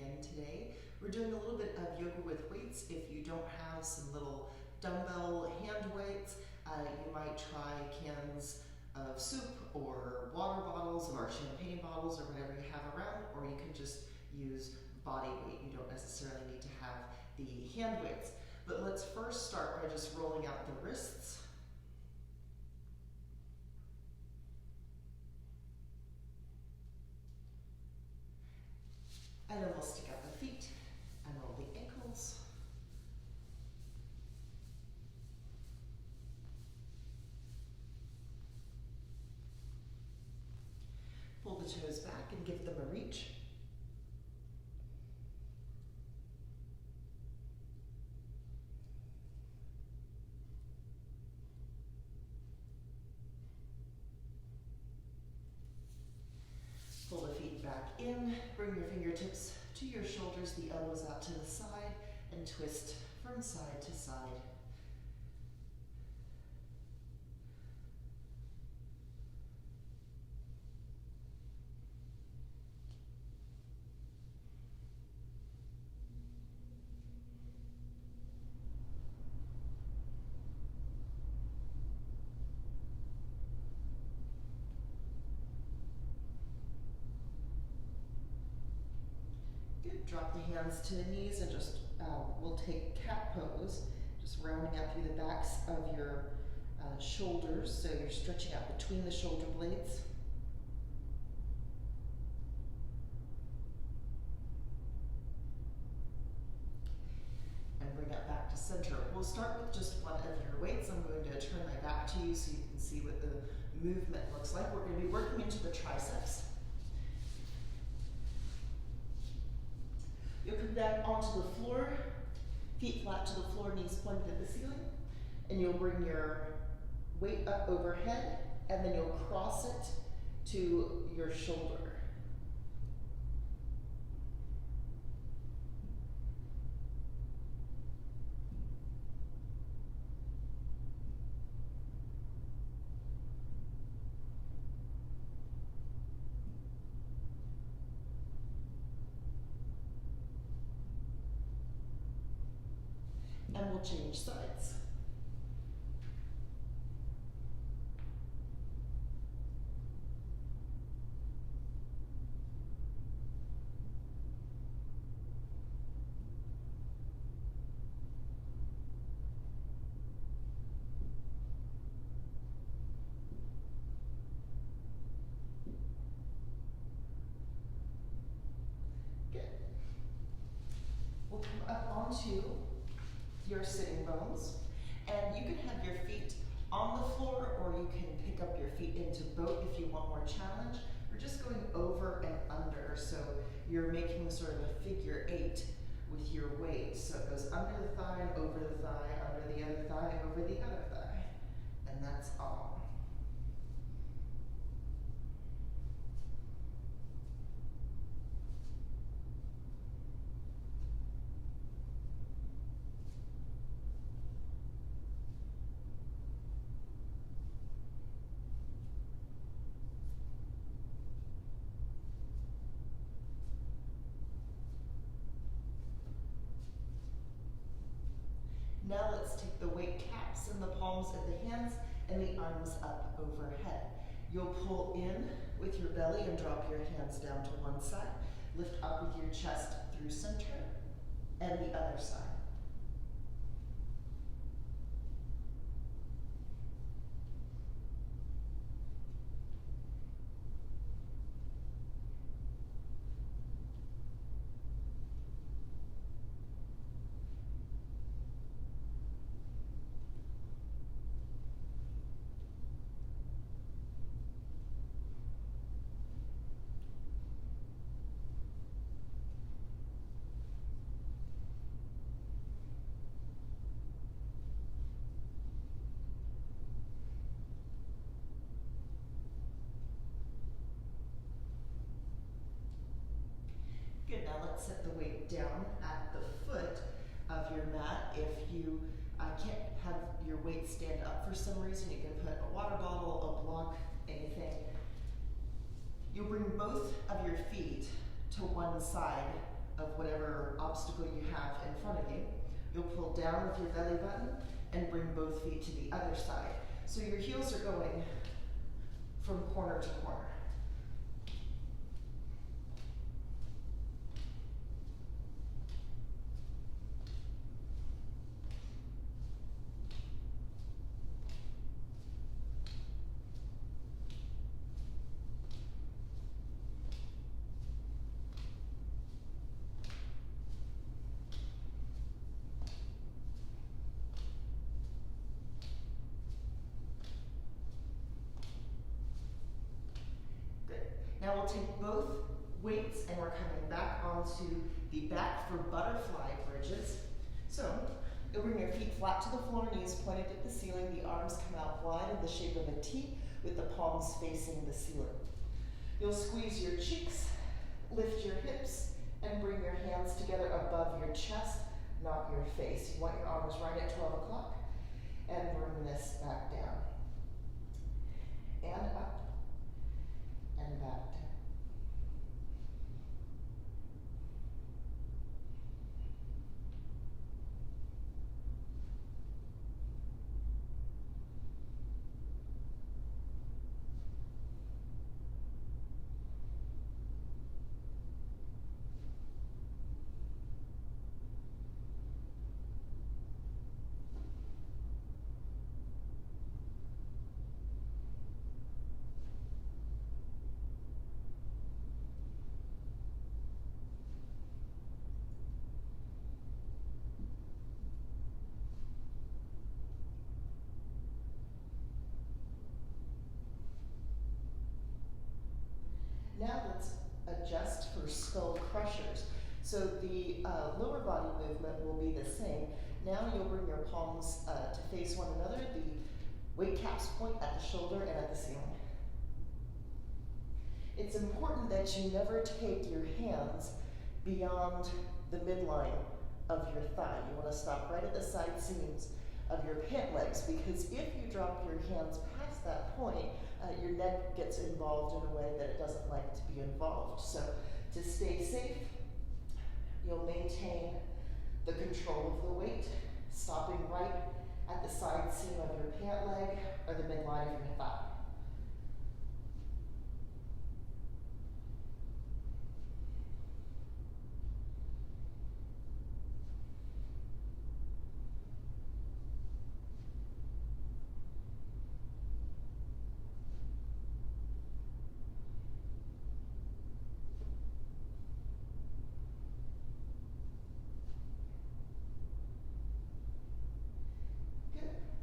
again today. We're doing a little bit of yoga with weights. If you don't have some little dumbbell hand weights, you might try cans of soup or water bottles or champagne bottles or whatever you have around, or you can just use body weight. You don't necessarily need to have the hand weights. But let's first start by just rolling out the wrists. And then we'll stick out the feet and roll the ankles. Pull the toes back and give them a reach. Pull the feet back in, bring your fingertips to your shoulders, the elbows out to the side, and twist from side to side. Drop the hands to the knees and just, we'll take cat pose, just rounding out through the backs of your shoulders, so you're stretching out between the shoulder blades. And bring it back to center. We'll start with just one of your weights. I'm going to turn my back to you so you can see what the movement looks like. We're going to be working into the triceps. You'll come down onto the floor, feet flat to the floor, knees pointed at the ceiling, and you'll bring your weight up overhead, and then you'll cross it to your shoulder. And we'll change sides. Good. We'll come up onto your sitting bones, and you can have your feet on the floor, or you can pick up your feet into boat if you want more challenge. We're just going over and under, so you're making sort of a figure 8 with your weight. So it goes under the thigh, over the thigh, under the other thigh, over the other thigh, and that's all. Now let's take the weight caps in the palms of the hands and the arms up overhead. You'll pull in with your belly and drop your hands down to one side. Lift up with your chest through center and the other side. Good, now let's set the weight down at the foot of your mat. If you can't have your weight stand up for some reason, you can put a water bottle, a block, anything. You'll bring both of your feet to one side of whatever obstacle you have in front of you. You'll pull down with your belly button and bring both feet to the other side. So your heels are going from corner to corner. Now we'll take both weights and we're coming back onto the back for butterfly bridges. So you'll bring your feet flat to the floor, knees pointed at the ceiling, the arms come out wide in the shape of a T with the palms facing the ceiling. You'll squeeze your cheeks, lift your hips, and bring your hands together above your chest, not your face. You want your arms right at 12 o'clock, and bring this back down. And up. And back down. Now let's adjust for skull crushers. So the lower body movement will be the same. Now you'll bring your palms to face one another. The weight caps point at the shoulder and at the ceiling. It's important that you never take your hands beyond the midline of your thigh. You want to stop right at the side seams of your pant legs, because if you drop your hands past that point, your neck gets involved in a way that it doesn't like to be involved. So to stay safe, you'll maintain the control of the weight, stopping right at the side seam of your pant leg or the midline of your thigh.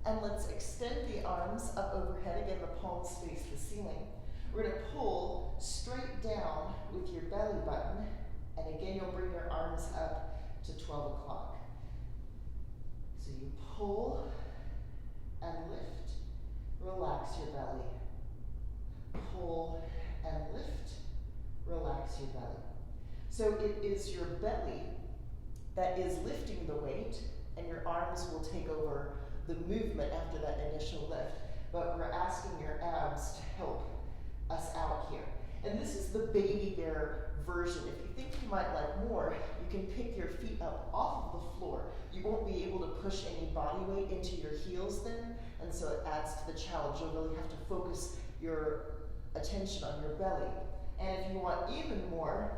And let's extend the arms up overhead. Again, the palms face the ceiling. We're going to pull straight down with your belly button. And again, you'll bring your arms up to 12 o'clock. So you pull and lift. Relax your belly. Pull and lift. Relax your belly. So it is your belly that is lifting the weight, and your arms will take over the movement after that initial lift, but we're asking your abs to help us out here. And this is the baby bear version. If you think you might like more, you can pick your feet up off of the floor. You won't be able to push any body weight into your heels then, and so it adds to the challenge. You'll really have to focus your attention on your belly. And if you want even more,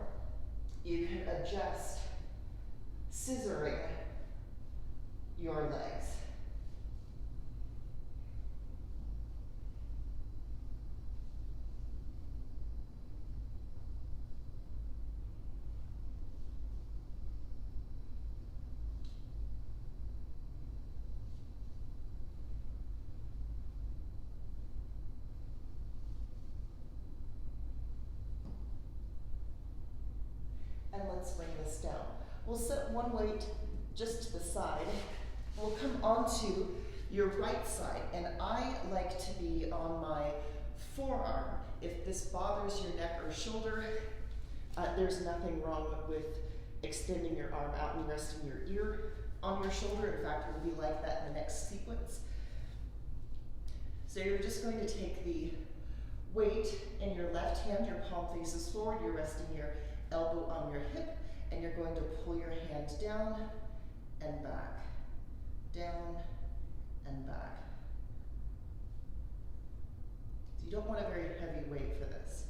you can adjust scissoring your legs. And let's bring this down. We'll set one weight just to the side. We'll come onto your right side, and I like to be on my forearm. If this bothers your neck or shoulder, there's nothing wrong with extending your arm out and resting your ear on your shoulder. In fact, it will be like that in the next sequence. So you're just going to take the weight in your left hand, your palm faces forward, you're resting your elbow on your hip, And you're going to pull your hand down and back, down and back. So you don't want a very heavy weight for this.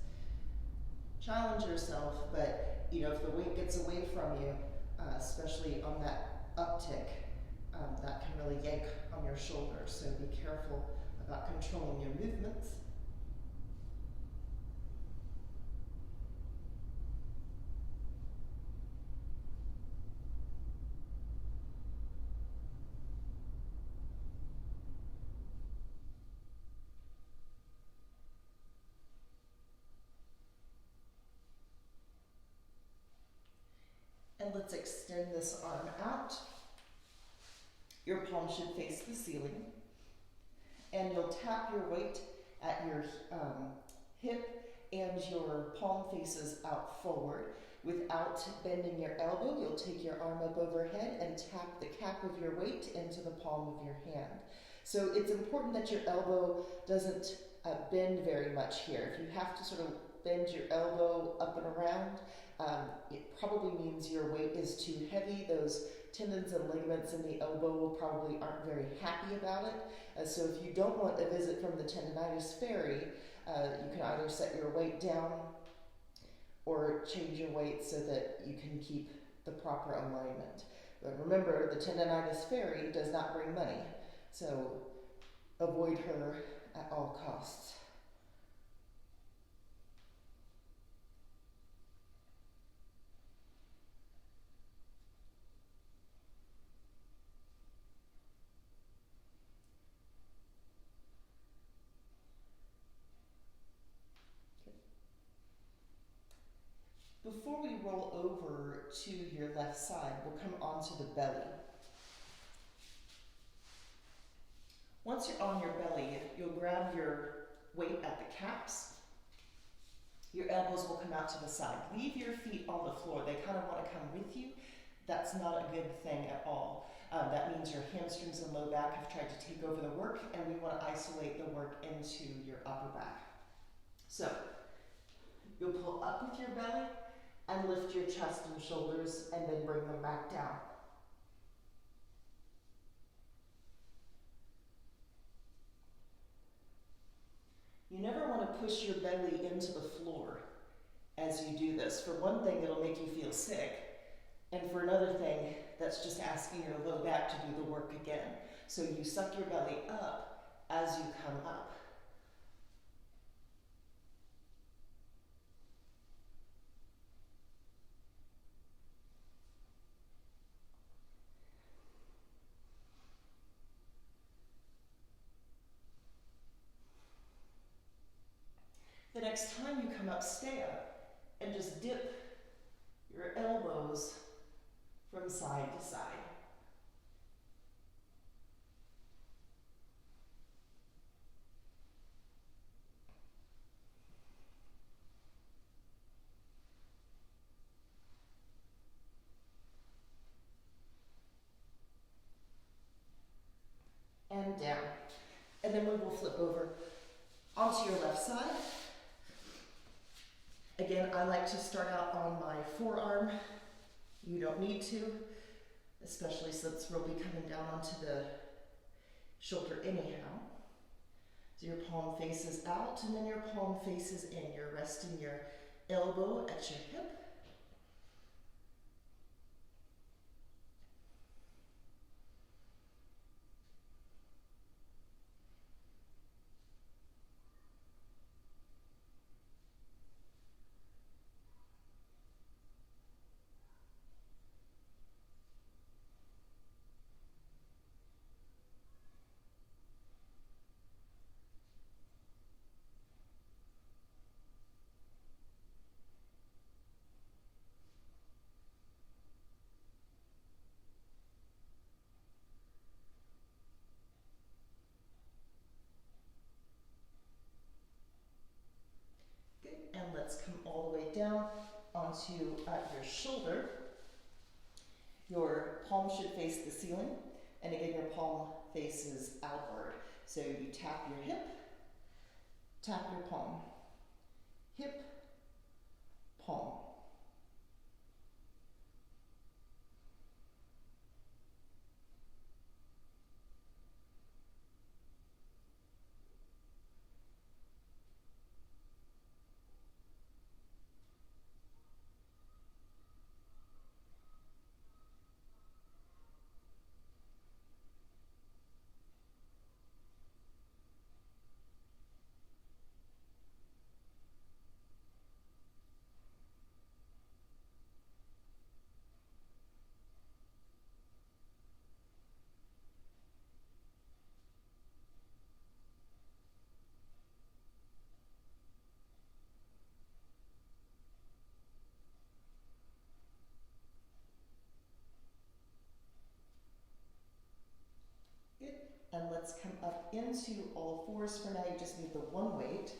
Challenge yourself, but you know, if the weight gets away from you, especially on that uptick, that can really yank on your shoulders. So be careful about controlling your movements. And let's extend this arm out. Your palm should face the ceiling. And you'll tap your weight at your hip and your palm faces out forward. Without bending your elbow, you'll take your arm up overhead and tap the cap of your weight into the palm of your hand. So it's important that your elbow doesn't bend very much here. If you have to sort of bend your elbow up and around, it probably means your weight is too heavy. Those tendons and ligaments in the elbow probably aren't very happy about it. So if you don't want a visit from the tendonitis fairy, you can either set your weight down or change your weight so that you can keep the proper alignment. But remember, the tendonitis fairy does not bring money, so avoid her at all costs. Before we roll over to your left side, we'll come onto the belly. Once you're on your belly, you'll grab your weight at the caps. Your elbows will come out to the side. Leave your feet on the floor. They kind of want to come with you. That's not a good thing at all. That means your hamstrings and low back have tried to take over the work, and we want to isolate the work into your upper back. So you'll pull up with your belly and lift your chest and shoulders, and then bring them back down. You never want to push your belly into the floor as you do this. For one thing, it'll make you feel sick. And for another thing, that's just asking your low back to do the work again. So you suck your belly up as you come up. The next time you come up, stay up and just dip your elbows from side to side. And down. And then we will flip over onto your left side. Again, I like to start out on my forearm. You don't need to, especially since we'll be coming down onto the shoulder anyhow. So your palm faces out, and then your palm faces in. You're resting your elbow at your hip. And let's come all the way down onto your shoulder. Your palm should face the ceiling, and again your palm faces outward. So you tap your hip, tap your palm, hip, palm, into all fours. For now, you just need the one weight.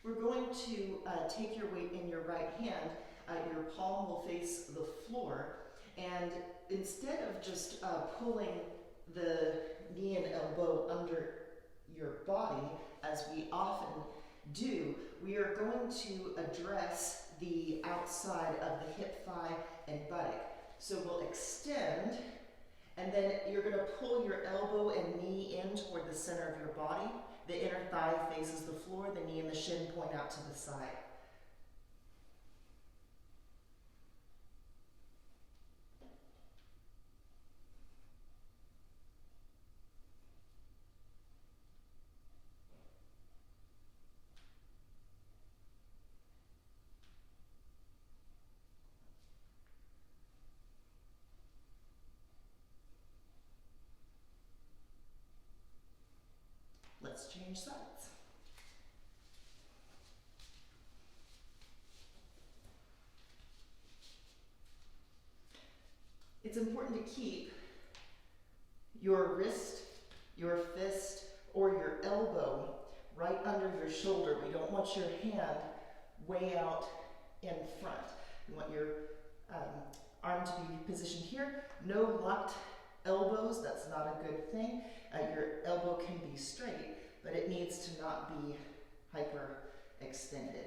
We're going to take your weight in your right hand. Your palm will face the floor. And instead of just pulling the knee and elbow under your body, as we often do, we are going to address the outside of the hip, thigh, and buttock. So we'll extend, and then you're going to pull your elbow and knee in toward the center of your body. The inner thigh faces the floor, the knee and the shin point out to the side. Let's change sides. It's important to keep your wrist, your fist, or your elbow right under your shoulder. We don't want your hand way out in front. You want your arm to be positioned here. No locked elbows, that's not a good thing. Your elbow can be straight, but it needs to not be hyper extended.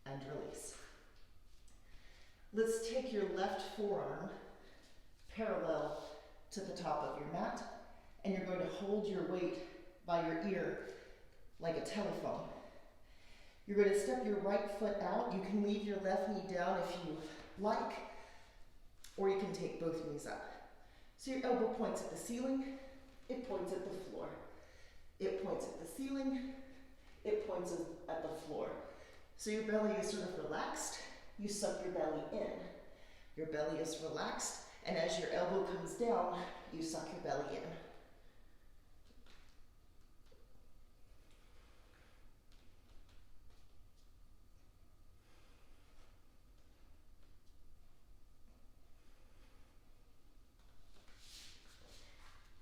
And release. Let's take your left forearm parallel to the top of your mat, and you're going to hold your weight by your ear like a telephone. You're going to step your right foot out. You can leave your left knee down if you like, or you can take both knees up. So your elbow points at the ceiling, it points at the floor. It points at the ceiling, it points at the floor. So your belly is sort of relaxed, you suck your belly in. Your belly is relaxed, and as your elbow comes down, you suck your belly in.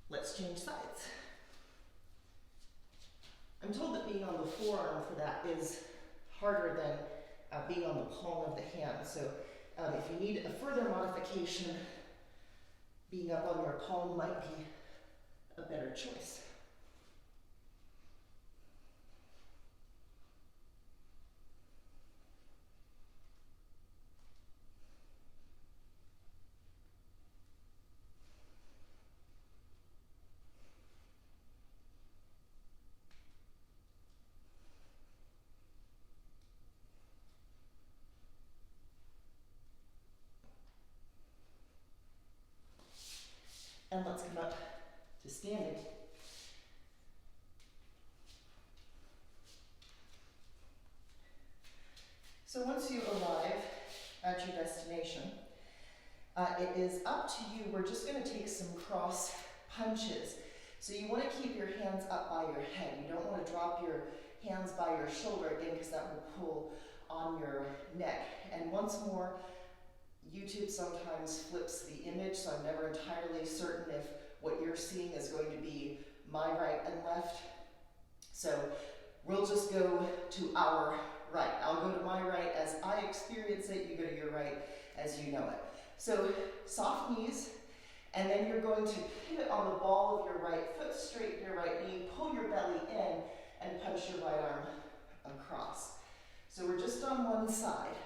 Let's change sides. I'm told that being on the forearm for that is harder than being on the palm of the hand. So if you need a further modification, being up on your palm might be a better choice. And let's come up to standing. So once you arrive at your destination, it is up to you. We're just going to take some cross punches. So you want to keep your hands up by your head. You don't want to drop your hands by your shoulder again, because that will pull on your neck. And once more, YouTube sometimes flips the image, so I'm never entirely certain if what you're seeing is going to be my right and left. So we'll just go to our right. I'll go to my right as I experience it. You go to your right as you know it. So soft knees, and then you're going to pivot on the ball of your right foot, straighten your right knee, pull your belly in, and punch your right arm across. So we're just on one side.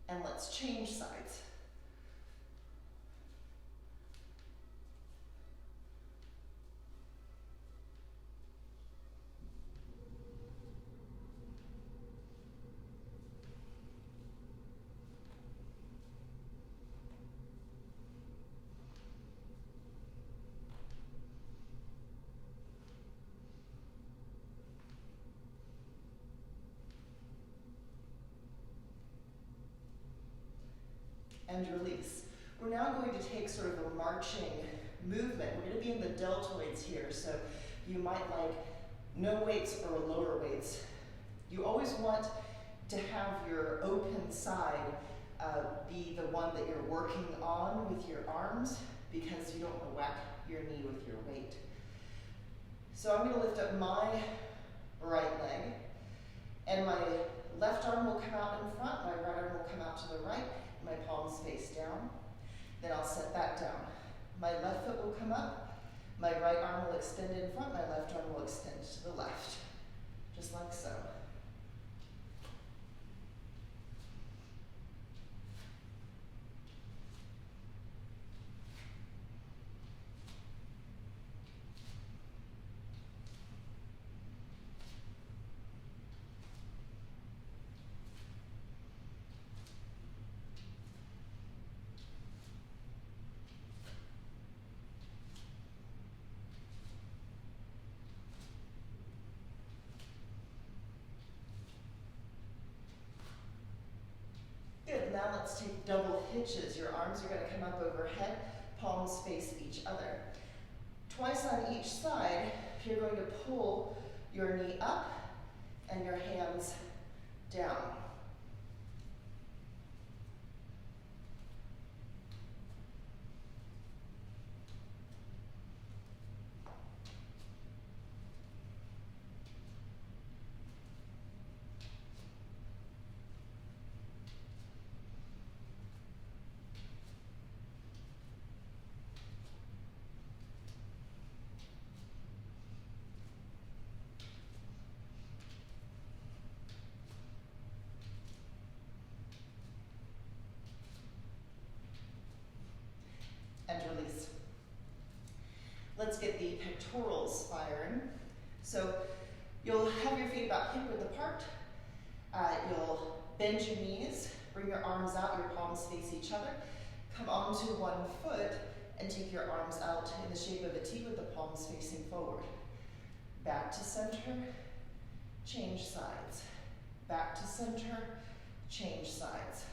And let's change sides. and release. We're now going to take sort of a marching movement. We're going to be in the deltoids here, so you might like no weights or lower weights. You always want to have your open side be the one that you're working on with your arms, because you don't want to whack your knee with your weight. So I'm going to lift up my right leg, and my left arm will come out in front, my right arm will come out to the right, and my palms face down. Then I'll set that down. My left foot will come up, my right arm will extend in front, my left arm will extend to the left, just like so. Good, now let's take double hitches. Your arms are going to come up overhead, palms face each other. Twice on each side, you're going to pull your knee up and your hands down. And release. Let's get the pectorals firing. So you'll have your feet about hip width apart. You'll bend your knees, bring your arms out, your palms face each other. Come onto one foot and take your arms out in the shape of a T with the palms facing forward. Back to center, change sides. Back to center, change sides.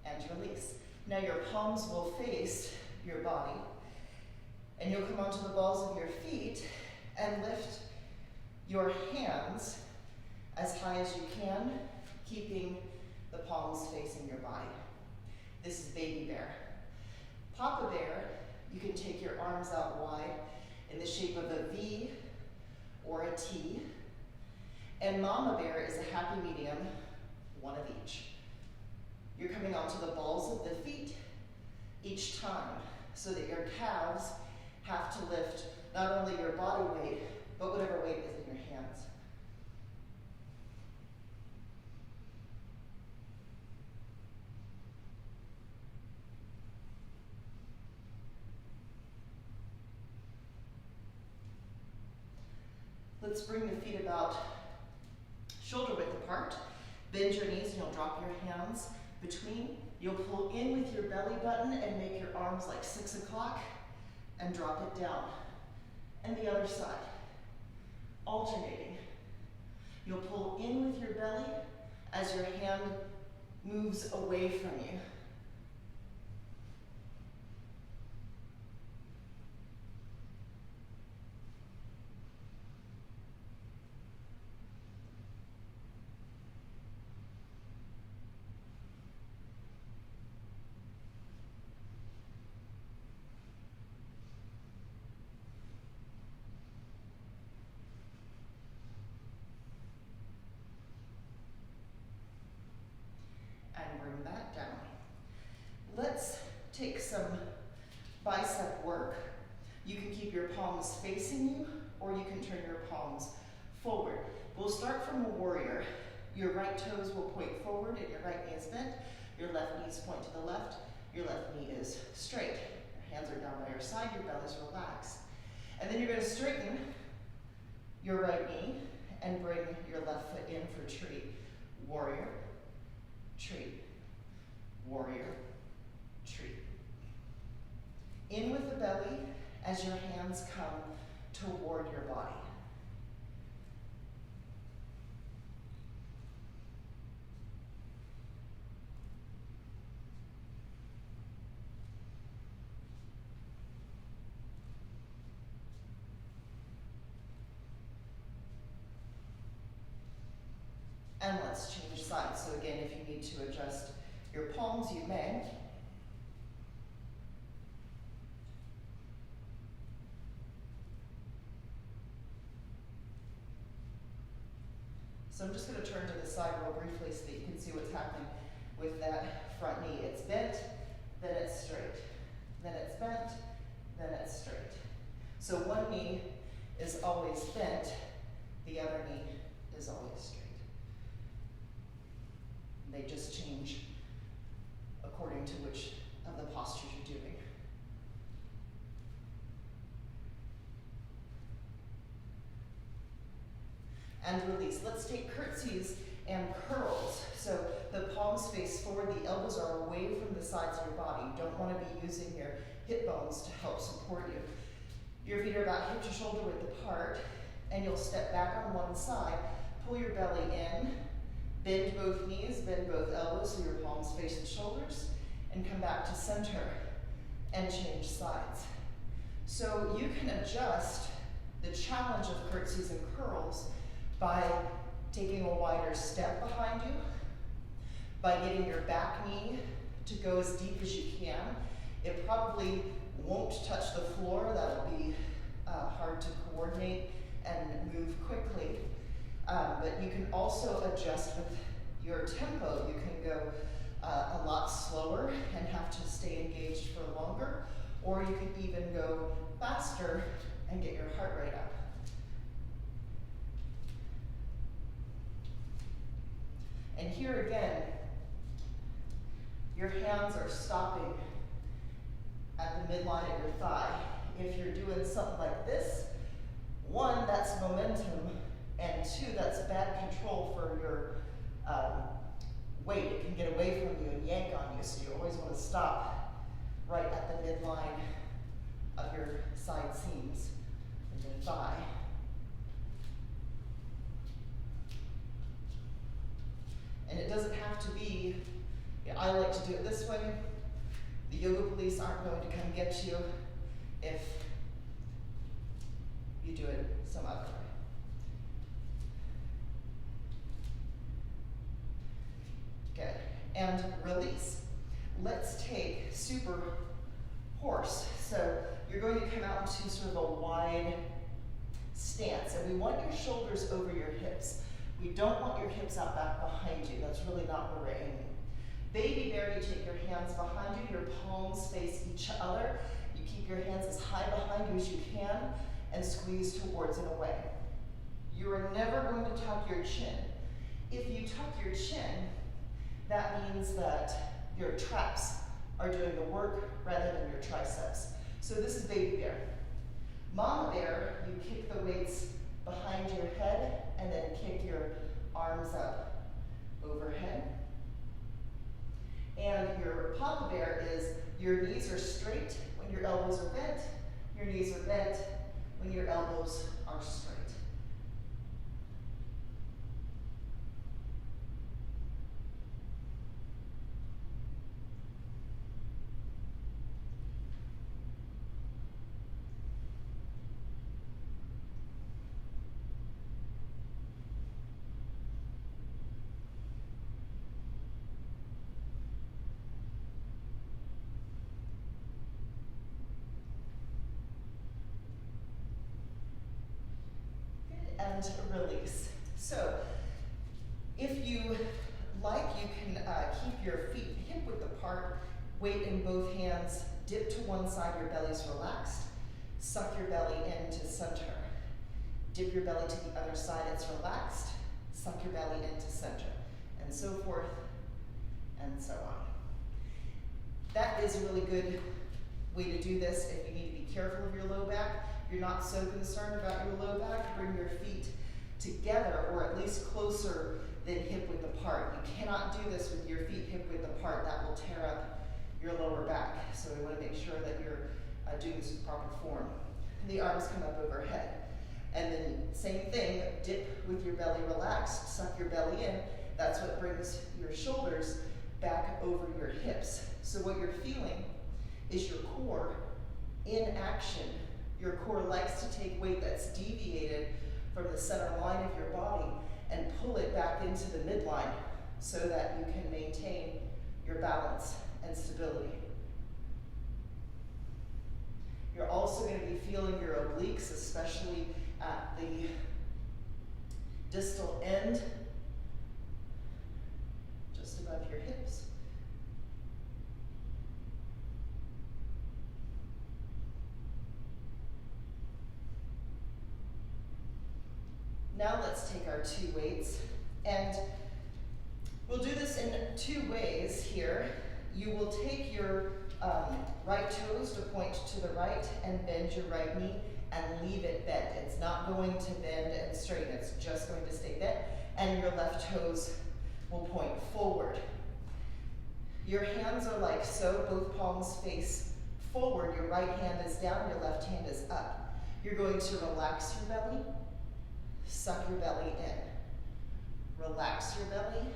And release. Now your palms will face your body, and you'll come onto the balls of your feet and lift your hands as high as you can, keeping the palms facing your body. This is baby bear. Papa bear, you can take your arms out wide in the shape of a V or a T. And mama bear is a happy medium, one of each. You're coming onto the balls of the feet each time, so that your calves have to lift not only your body weight, but whatever weight is in your hands. Let's bring the feet about shoulder width apart. Bend your knees and you'll drop your hands between. You'll pull in with your belly button and make your arms like 6 o'clock and drop it down. And the other side, alternating. You'll pull in with your belly as your hand moves away from you. And bring that down. Let's take some bicep work. You can keep your palms facing you, or you can turn your palms forward. We'll start from a warrior. Your right toes will point forward and your right knee is bent. Your left knees point to the left. Your left knee is straight. Your hands are down by your side, your belly's relaxed. And then you're going to straighten your right knee and bring your left foot in for tree. Warrior, tree, warrior, tree. In with the belly as your hands come toward your body. And let's change sides. So again, if you need to adjust your palms, you may. So I'm just going to turn to the side real briefly so that you can see what's happening with that front knee. It's bent, then it's straight. Then it's bent, then it's straight. So one knee is always bent, the other knee is always straight. They just change according to which of the postures you're doing. And release. Let's take curtsies and curls. So the palms face forward, the elbows are away from the sides of your body. You don't want to be using your hip bones to help support you. Your feet are about hip to shoulder width apart, and you'll step back on one side, pull your belly in, bend both knees, bend both elbows so your palms face the shoulders, and come back to center and change sides. So you can adjust the challenge of curtsies and curls by taking a wider step behind you, by getting your back knee to go as deep as you can. It probably won't touch the floor. That'll be hard to coordinate and move quickly. But you can also adjust with your tempo. You can go a lot slower and have to stay engaged for longer, or you can even go faster and get your heart rate up. And here again, your hands are stopping at the midline of your thigh. If you're doing something like this, one, that's momentum, and two, that's bad control for your weight. It can get away from you and yank on you, so you always want to stop right at the midline of your side seams of your thigh. And it doesn't have to be, I like to do it this way. The yoga police aren't going to come get you if you do it some other way. Good. And release. Let's take super horse. So you're going to come out into sort of a wide stance, and we want your shoulders over your hips. We don't want your hips out back behind you. That's really not where we're aiming. Baby bear, you take your hands behind you, your palms face each other. You keep your hands as high behind you as you can and squeeze towards and away. You are never going to tuck your chin. If you tuck your chin, that means that your traps are doing the work rather than your triceps. So this is baby bear. Mama bear, you kick the weights behind your head and then kick your arms up overhead. And your papa bear is your knees are straight when your elbows are bent, your knees are bent when your elbows are straight. And release. So if you like, you can keep your feet hip width apart, weight in both hands, dip to one side, your belly's relaxed, suck your belly into center. Dip your belly to the other side, it's relaxed, suck your belly into center, and so forth and so on. That is a really good way to do this if you need to be careful of your low back. you're not so concerned about your low back, bring your feet together or at least closer than hip width apart. You cannot do this with your feet hip width apart. That will tear up your lower back. So we want to make sure that you're doing this with proper form. The arms come up overhead. And then same thing, dip with your belly relaxed, suck your belly in. That's what brings your shoulders back over your hips. So what you're feeling is your core in action. Your core likes to take weight that's deviated from the center line of your body and pull it back into the midline so that you can maintain your balance and stability. You're also going to be feeling your obliques, especially at the distal end, just above your hips. Now let's take our 2 weights, and we'll do this in 2 ways here. You will take your right toes to point to the right and bend your right knee and leave it bent. It's not going to bend and straighten, it's just going to stay bent, and your left toes will point forward. Your hands are like so, both palms face forward. Your right hand is down, your left hand is up. You're going to relax your belly, suck your belly in. Relax your belly,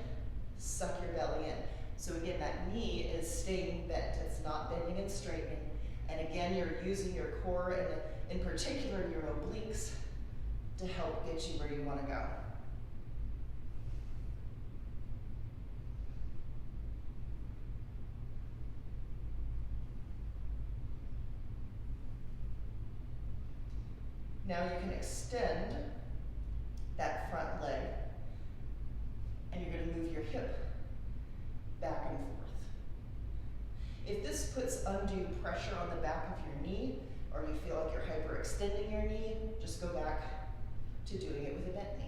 suck your belly in. So again, that knee is staying bent. It's not bending and straightening. And again, you're using your core and in particular your obliques to help get you where you want to go. Now you can extend that front leg, and you're going to move your hip back and forth. If this puts undue pressure on the back of your knee, or you feel like you're hyperextending your knee, just go back to doing it with a bent knee.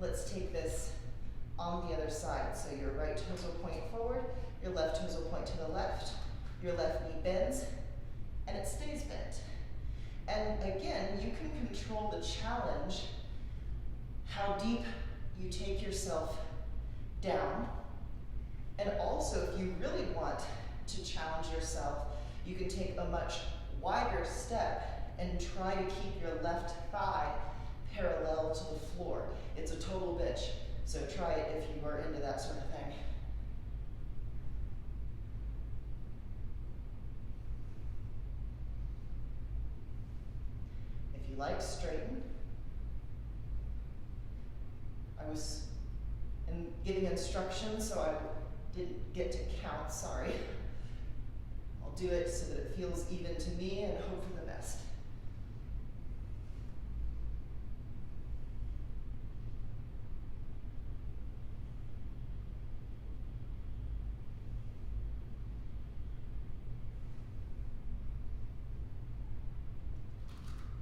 Let's take this on the other side. So your right toes will point forward, your left toes will point to the left, your left knee bends, and it stays bent. And again, you can control the challenge, how deep you take yourself down. And also, if you really want to challenge yourself, you can take a much wider step and try to keep your left thigh parallel to the floor. It's a total bitch, so try it if you are into that sort of thing. If you like, straighten. I was giving instructions, so I didn't get to count, sorry. I'll do it so that it feels even to me and hope for the best.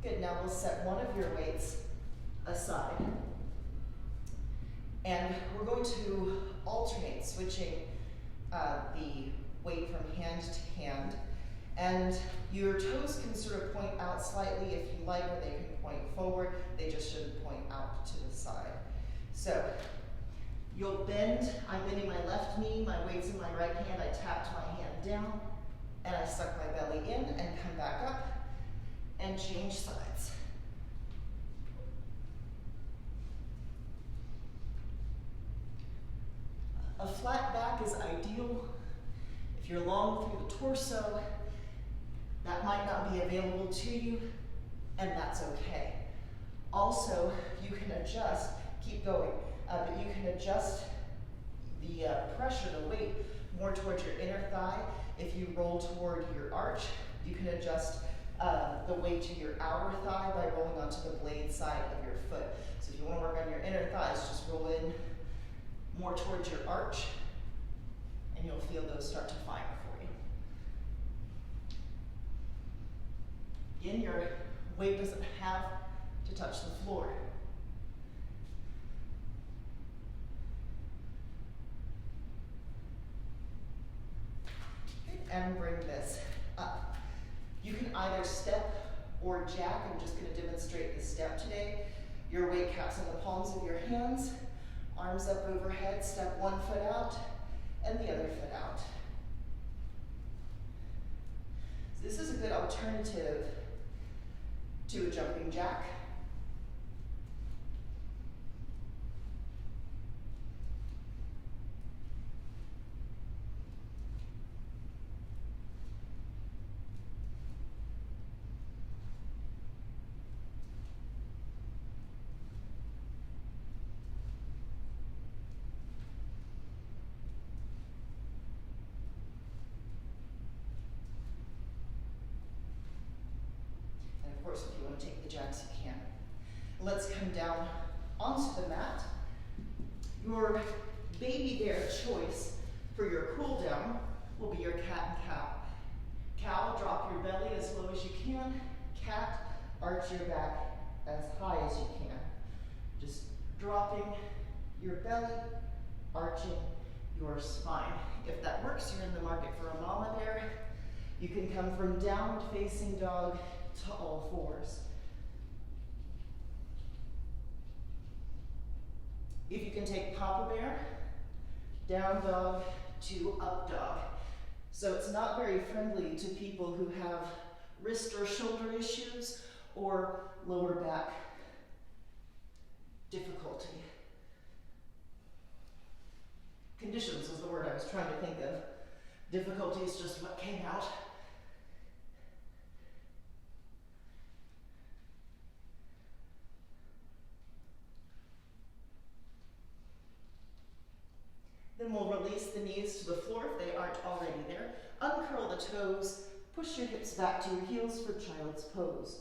Good, now we'll set one of your weights aside. And we're going to alternate, switching the weight from hand to hand. And your toes can sort of point out slightly if you like, or they can point forward. They just shouldn't point out to the side. So you'll bend. I'm bending my left knee, my weight's in my right hand. I tapped my hand down, and I suck my belly in and come back up and change sides. A flat back is ideal. If you're long through the torso, that might not be available to you, and that's okay. Also, you can adjust, keep going, but you can adjust the pressure, the weight, more towards your inner thigh. If you roll toward your arch, you can adjust the weight to your outer thigh by rolling onto the blade side of your foot. So if you want to work on your inner thighs, just roll in more towards your arch, and you'll feel those start to fire for you. Again, your weight doesn't have to touch the floor. and bring this up. You can either step or jack. I'm just going to demonstrate the step today. Your weight caps in the palms of your hands, arms up overhead, step one foot out and the other foot out. So this is a good alternative to a jumping jack. Of course, if you want to take the jacks, you can. Let's come down onto the mat. Your baby bear choice for your cool down will be your cat and cow. Cow, drop your belly as low as you can. Cat, arch your back as high as you can. Just dropping your belly, arching your spine. If that works, you're in the market for a mama bear. You can come from downward facing dog to all fours. If you can take Papa Bear, down dog to up dog. So it's not very friendly to people who have wrist or shoulder issues or lower back difficulty. Conditions was the word I was trying to think of. Difficulty is just what came out. Then we'll release the knees to the floor if they aren't already there. Uncurl the toes, push your hips back to your heels for child's pose.